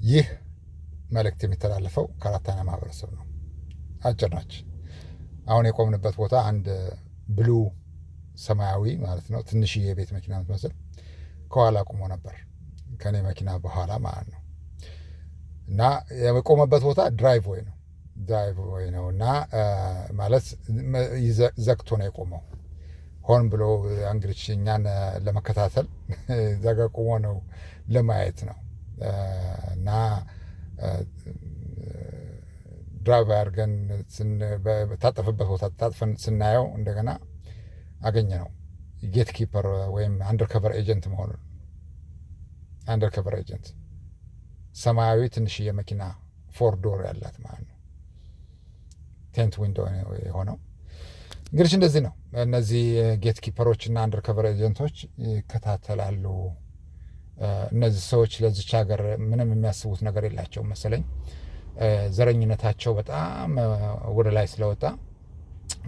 ይህ መልእክት የሚተላለፈው ከአራተኛ ማህበረሰብ ነው። አጭር ናች። አሁን የቆምንበት ቦታ አንድ ብሉ ሰማያዊ ማለት ነው ትንሽዬ የቤት መኪና የምትመስል ከኋላ ቆሞ ነበር፣ ከኔ መኪና በኋላ ማለት ነው። እና የቆመበት ቦታ ድራይቭ ወይ ነው እና ማለት ዘግቶ ነው የቆመው። ሆን ብሎ እንግዲህ እኛን ለመከታተል ዘጋ ቆሞ ነው ለማየት ነው። እና ድራይቭ አድርገን በታጠፈበት ቦታ ታጥፈን ስናየው እንደገና አገኘ ነው ጌት ኪፐር ወይም አንደርከቨር ኤጀንት መሆኑን። አንደርከቨር ኤጀንት ሰማያዊ ትንሽዬ መኪና ፎር ዶር ያላት ማለት ነው። ቴንት ዊንዶ የሆነው እንግዲህ እንደዚህ ነው። እነዚህ ጌት ኪፐሮች እና አንደርከቨር ኤጀንቶች ይከታተላሉ። እነዚህ ሰዎች ለዚች ሀገር ምንም የሚያስቡት ነገር የላቸውም መሰለኝ። ዘረኝነታቸው በጣም ወደ ላይ ስለወጣ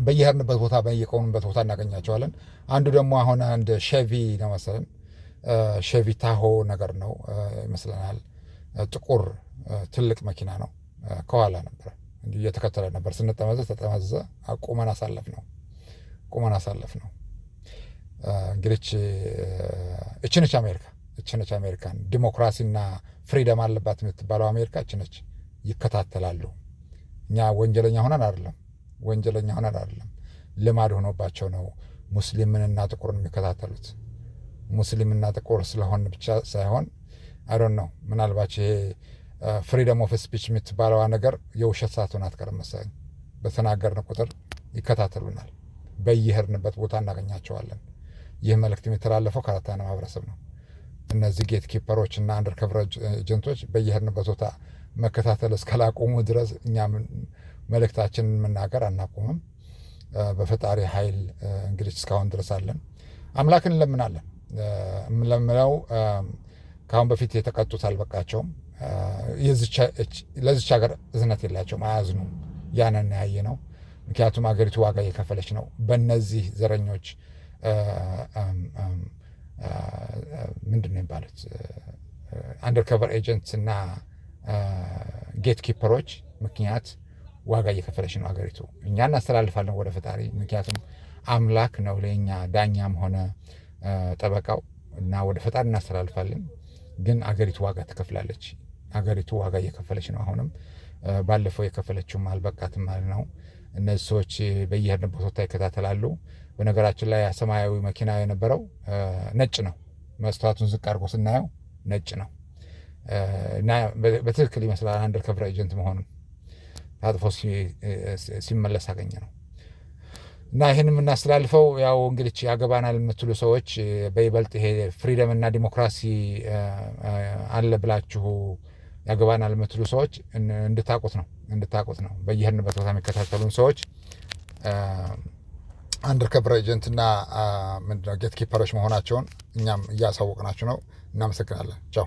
በየሄድንበት ቦታ በየቆምንበት ቦታ እናገኛቸዋለን። አንዱ ደግሞ አሁን አንድ ሼቪ ነው መሰለን፣ ሼቪ ታሆ ነገር ነው ይመስለናል። ጥቁር ትልቅ መኪና ነው። ከኋላ ነበረ እንዲህ እየተከተለ ነበር። ተጠመዘዘ። ቁመን አሳለፍ ነው። እንግዲህ እችነች አሜሪካን ዲሞክራሲና ፍሪደም አለባት የምትባለው አሜሪካ እችነች። ይከታተላሉ። እኛ ወንጀለኛ ሆነን አይደለም፣ ልማድ ሆኖባቸው ነው ሙስሊምንና ጥቁርን የሚከታተሉት። ሙስሊምና ጥቁር ስለሆን ብቻ ሳይሆን አይዶን ነው። ምናልባት ይሄ ፍሪደም ኦፍ ስፒች የምትባለዋ ነገር የውሸት ሳትሆን አትቀርም መሰለኝ። በተናገርን ቁጥር ይከታተሉናል። በየሄድንበት ቦታ እናገኛቸዋለን። ይህ መልእክት የሚተላለፈው ከአራተኛ ማህበረሰብ ነው። እነዚህ ጌት ኪፐሮች እና አንደርከቨር ኤጀንቶች በየሄድንበት ቦታ መከታተል እስካላቆሙ ድረስ እኛ መልእክታችንን መናገር አናቆምም። በፈጣሪ ኃይል እንግዲህ እስካሁን ድረስ አለን። አምላክን እንለምናለን። የምንለምነው ከአሁን በፊት የተቀጡት አልበቃቸውም። ለዚች ሀገር እዝነት የላቸውም፣ አያዝኑም። ያንን ያየ ነው። ምክንያቱም ሀገሪቱ ዋጋ እየከፈለች ነው በእነዚህ ዘረኞች ምንድን ነው የሚባሉት አንደርከቨር ኤጀንትስ እና ጌት ኪፐሮች ምክንያት ዋጋ እየከፈለች ነው ሀገሪቱ። እኛ እናስተላልፋለን ወደ ፈጣሪ፣ ምክንያቱም አምላክ ነው ለእኛ ዳኛም ሆነ ጠበቃው እና ወደ ፈጣሪ እናስተላልፋለን። ግን አገሪቱ ዋጋ ትከፍላለች። አገሪቱ ዋጋ እየከፈለች ነው። አሁንም ባለፈው የከፈለችውም አልበቃትም ማለት ነው። እነዚህ ሰዎች በየሄድንበት ቦታ ይከታተላሉ። በነገራችን ላይ ሰማያዊ መኪና የነበረው ነጭ ነው። መስተዋቱን ዝቅ አድርጎ ስናየው ነጭ ነው እና በትክክል ይመስላል አንደርከቨር ኤጀንት መሆኑን። ታጥፎ ሲመለስ አገኘ ነው። እና ይህን የምናስተላልፈው ያው እንግዲህ ያገባናል የምትሉ ሰዎች በይበልጥ ይሄ ፍሪደም እና ዲሞክራሲ አለ ብላችሁ ያገባናል የምትሉ ሰዎች እንድታቁት ነው። በየሄድንበት ቦታ የሚከታተሉን ሰዎች አንደርከቨር ኤጀንት እና ምንድነው ጌት ኪፐሮች መሆናቸውን እኛም እያሳወቅናችሁ ነው። እናመሰግናለን። ቻው።